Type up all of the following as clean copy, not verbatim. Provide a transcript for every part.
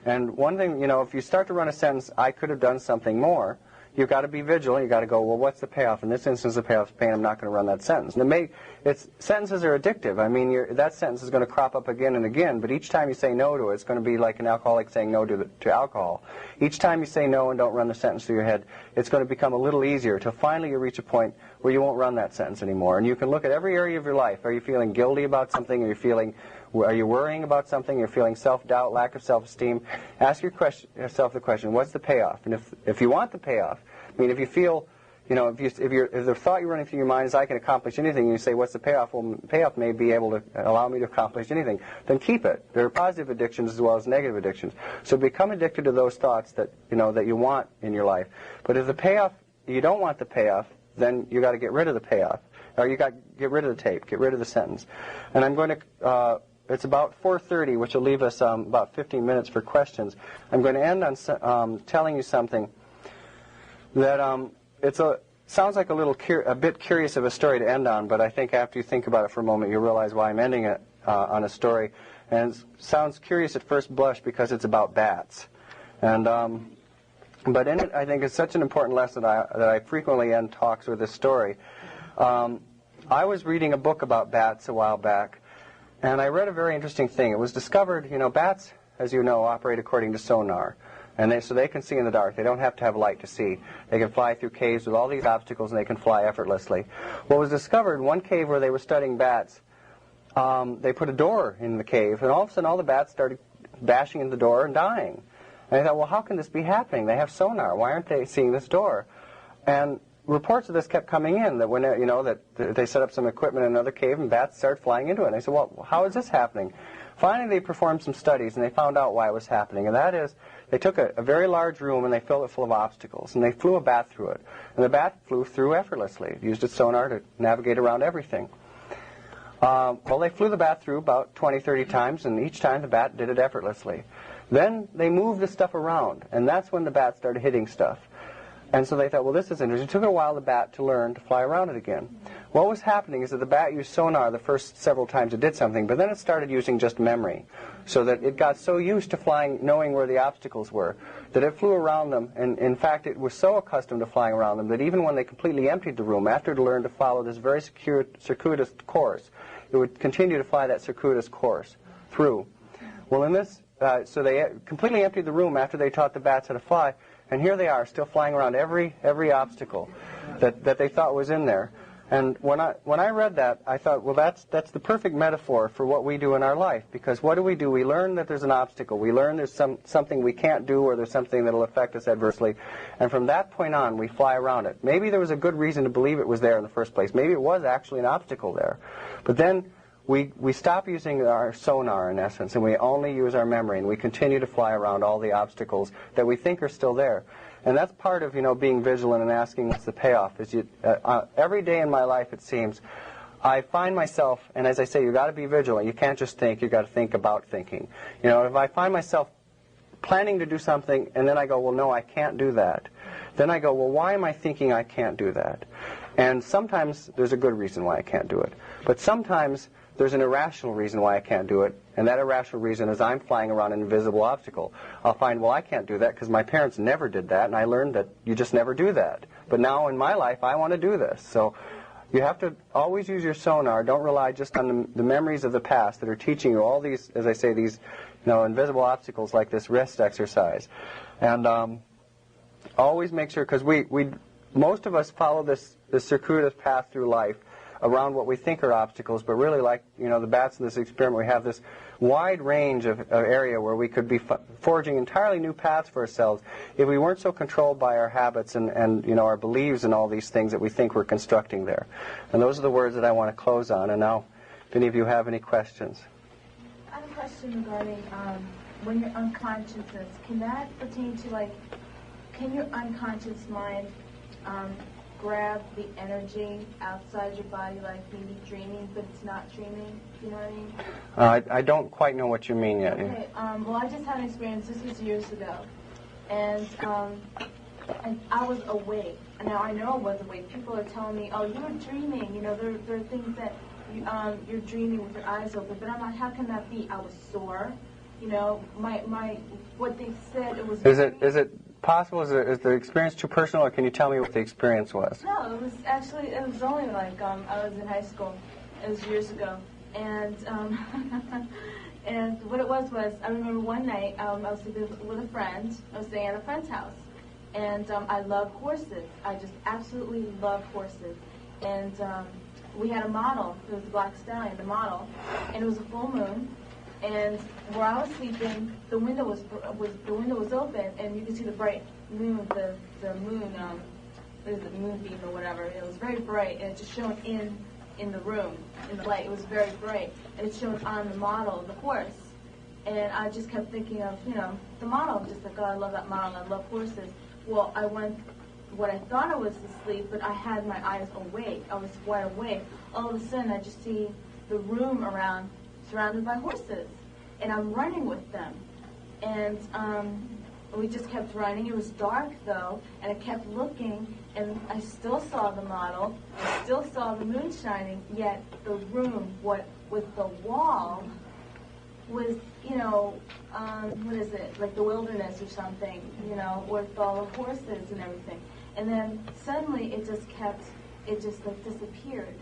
And one thing, if you start to run a sentence, I could have done something more, you've got to be vigilant. You've got to go, well, what's the payoff? In this instance, the payoff is pain. I'm not going to run that sentence. And sentences are addictive. I mean, that sentence is going to crop up again and again, but each time you say no to it, it's going to be like an alcoholic saying no to alcohol. Each time you say no and don't run the sentence through your head, it's going to become a little easier till finally you reach a point where you won't run that sentence anymore. And you can look at every area of your life. Are you feeling guilty about something? Are you worrying about something? You're feeling self-doubt, lack of self-esteem? Ask yourself the question, what's the payoff? And if you want the payoff, I mean, if you feel, if the thought you're running through your mind is I can accomplish anything, and you say, what's the payoff? Well, the payoff may be able to allow me to accomplish anything. Then keep it. There are positive addictions as well as negative addictions. So become addicted to those thoughts that you want in your life. But if the payoff, you don't want the payoff, then you got to get rid of the payoff. Or you got to get rid of the tape, get rid of the sentence. And I'm going to, it's about 4:30, which will leave us about 15 minutes for questions. I'm going to end on telling you something that sounds like a bit curious of a story to end on, but I think after you think about it for a moment, you realize why I'm ending it on a story. And it sounds curious at first blush because it's about bats. And but in it, I think it's such an important lesson that I frequently end talks with this story. I was reading a book about bats a while back, and I read a very interesting thing. It was discovered, bats, as you know, operate according to sonar. And so they can see in the dark. They don't have to have light to see. They can fly through caves with all these obstacles, and they can fly effortlessly. What was discovered in one cave where they were studying bats, they put a door in the cave, and all of a sudden all the bats started bashing into the door and dying. And I thought, well, how can this be happening? They have sonar. Why aren't they seeing this door? And reports of this kept coming in, that when that they set up some equipment in another cave and bats started flying into it. And I said, well, how is this happening? Finally, they performed some studies, and they found out why it was happening. And that is, they took a very large room, and they filled it full of obstacles. And they flew a bat through it. And the bat flew through effortlessly. It used its sonar to navigate around everything. Well, they flew the bat through about 20, 30 times, and each time the bat did it effortlessly. Then they moved the stuff around, and that's when the bat started hitting stuff. And so they thought, well, this is interesting. It took a while the bat to learn to fly around it again. What was happening is that the bat used sonar the first several times it did something, but then it started using just memory, so that it got so used to flying, knowing where the obstacles were, that it flew around them. And in fact, it was so accustomed to flying around them that even when they completely emptied the room, after it learned to follow this very circuitous course, it would continue to fly that circuitous course through. Well, in this, so they completely emptied the room after they taught the bats how to fly. And here they are, still flying around every obstacle that they thought was in there. And when I read that, I thought, well, that's the perfect metaphor for what we do in our life. Because what do? We learn that there's an obstacle. We learn there's something we can't do, or there's something that will affect us adversely. And from that point on, we fly around it. Maybe there was a good reason to believe it was there in the first place. Maybe it was actually an obstacle there. But then we stop using our sonar, in essence, and we only use our memory, and we continue to fly around all the obstacles that we think are still there. And that's part of, being vigilant and asking what's the payoff. Is every day in my life, it seems, I find myself, and as I say, you've got to be vigilant. You can't just think. You've got to think about thinking. If I find myself planning to do something, and then I go, well, no, I can't do that. Then I go, well, why am I thinking I can't do that? And sometimes there's a good reason why I can't do it. But sometimes there's an irrational reason why I can't do it, and that irrational reason is I'm flying around an invisible obstacle. I'll find, well, I can't do that because my parents never did that, and I learned that you just never do that. But now in my life, I want to do this. So you have to always use your sonar. Don't rely just on the memories of the past that are teaching you all these, as I say, these invisible obstacles like this wrist exercise. And always make sure, because most of us follow this circuitous path through life around what we think are obstacles, but really, like the bats in this experiment, we have this wide range of area where we could be forging entirely new paths for ourselves if we weren't so controlled by our habits and our beliefs and all these things that we think we're constructing there. And those are the words that I want to close on. And now, if any of you have any questions. I have a question regarding when you're unconsciousness. Can that pertain to, can your unconscious mind grab the energy outside your body, like maybe dreaming, but it's not dreaming? You know what I mean? I don't quite know what you mean yet. Okay. Well, I just had an experience. This was years ago, and I was awake. Now I know I was awake. People are telling me, "Oh, you were dreaming." There are things that you're dreaming with your eyes open. But I'm like, how can that be? I was sore. You know, what they said, it was... Is it possible, is the experience too personal, or can you tell me what the experience was? No, it was actually, it was only like, I was in high school. It was years ago. And, and what it was, I remember one night, I was with a friend. I was staying at a friend's house. And I love horses. I just absolutely love horses. And we had a model. It was a black stallion, the model. And it was a full moon. And where I was sleeping, the window was open, and you could see the bright moon, the moon, what is it, moonbeam or whatever. It was very bright, and it just shone in the room, in the light. It was very bright, and it shone on the model, the horse. And I just kept thinking of, you know, the model. I'm just like, oh, I love that model. I love horses. Well, I went what I thought I was asleep, but I had my eyes awake. I was wide awake. All of a sudden, I just see the room around surrounded by horses, and I'm running with them. And we just kept running. It was dark, though, and I kept looking, and I still saw the model. I still saw the moon shining, yet the room, with the wall, was, you know, what is it, like the wilderness or something, you know, with all the horses and everything. And then suddenly it just like disappeared.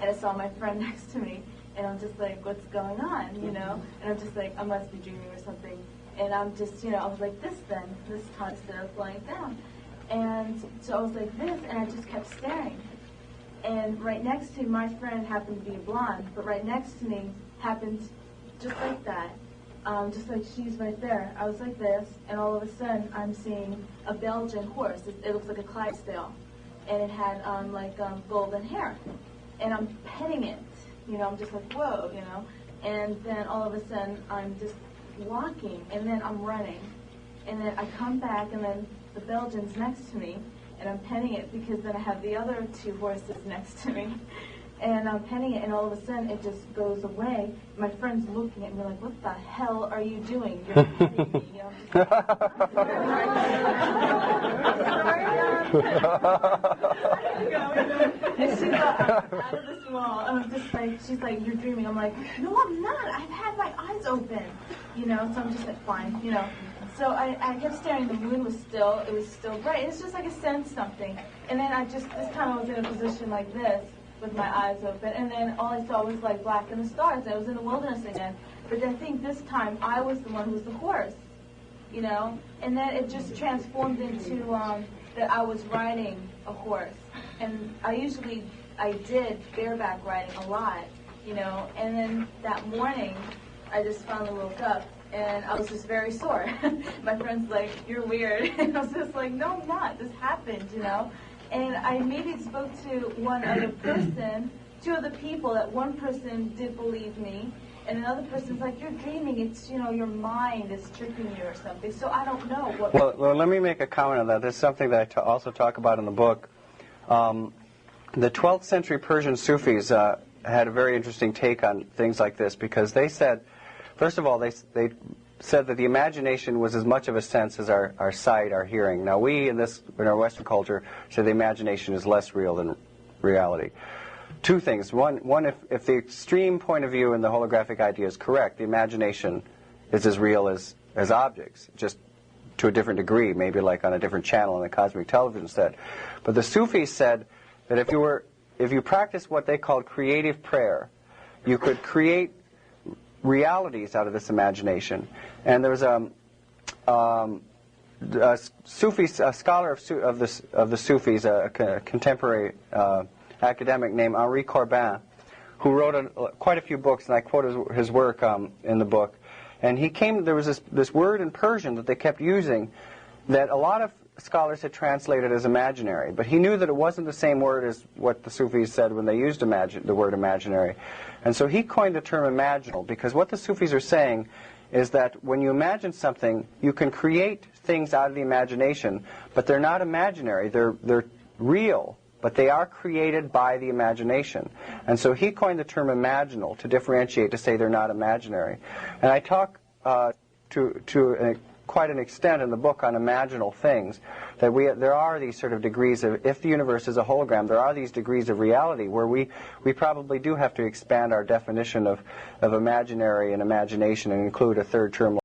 And I saw my friend next to me, and I'm just like, what's going on, you know? And I'm just like, I must be dreaming or something. And I'm just, you know, I was like this time instead of flying down. And so I was like this, and I just kept staring. And right next to me, my friend happened to be a blonde, but right next to me happened just like that. Just like she's right there. I was like this, and all of a sudden I'm seeing a Belgian horse. It looks like a Clydesdale. And it had golden hair. And I'm petting it. You know, I'm just like, whoa, you know. And then all of a sudden, I'm just walking, and then I'm running. And then I come back, and then the Belgian's next to me, and I'm petting it because then I have the other two horses next to me. And I'm petting it, and all of a sudden, it just goes away. My friend's looking at me like, what the hell are you doing? You're petting me. You know, and she's like, out of this wall. And I'm just like, she's like, you're dreaming. I'm like, no, I'm not. I've had my eyes open. You know, so I'm just like, fine, you know. So I kept staring. The moon was still, it was still bright. It's just like I sensed something. And then this time I was in a position like this with my eyes open. And then all I saw was like black and the stars. I was in the wilderness again. But I think this time I was the one who was the horse, you know. And then it just transformed into that I was riding a horse. And I did bareback riding a lot, you know. And then that morning, I just finally woke up, and I was just very sore. My friend's like, you're weird. And I was just like, no, I'm not. This happened, you know. And I maybe spoke to one other person, two other people, that one person did believe me, and another person's like, you're dreaming. It's, you know, your mind is tricking you or something. So I don't know what... Well, let me make a comment on that. There's something that I also talk about in the book. The 12th century Persian Sufis had a very interesting take on things like this, because they said, first of all, they said that the imagination was as much of a sense as our sight, our hearing. Now we, in our Western culture, say the imagination is less real than reality. Two things. One, if the extreme point of view in the holographic idea is correct, the imagination is as real as objects, just to a different degree, maybe like on a different channel on a cosmic television set. But the Sufis said that if you practice what they called creative prayer, you could create realities out of this imagination. And there was a Sufi, a scholar of the Sufis, a contemporary academic named Henri Corbin, who wrote quite a few books, and I quote his work in the book. And there was this word in Persian that they kept using that a lot of scholars had translated as imaginary, but he knew that it wasn't the same word as what the Sufis said when they used the word imaginary. And so he coined the term imaginal, because what the Sufis are saying is that when you imagine something, you can create things out of the imagination, but they're not imaginary, they're real, but they are created by the imagination. And so he coined the term imaginal to differentiate, to say they're not imaginary. And I talk to quite an extent in the book on imaginal things, that there are these sort of degrees of, if the universe is a hologram, there are these degrees of reality where we probably do have to expand our definition of imaginary and imagination and include a third term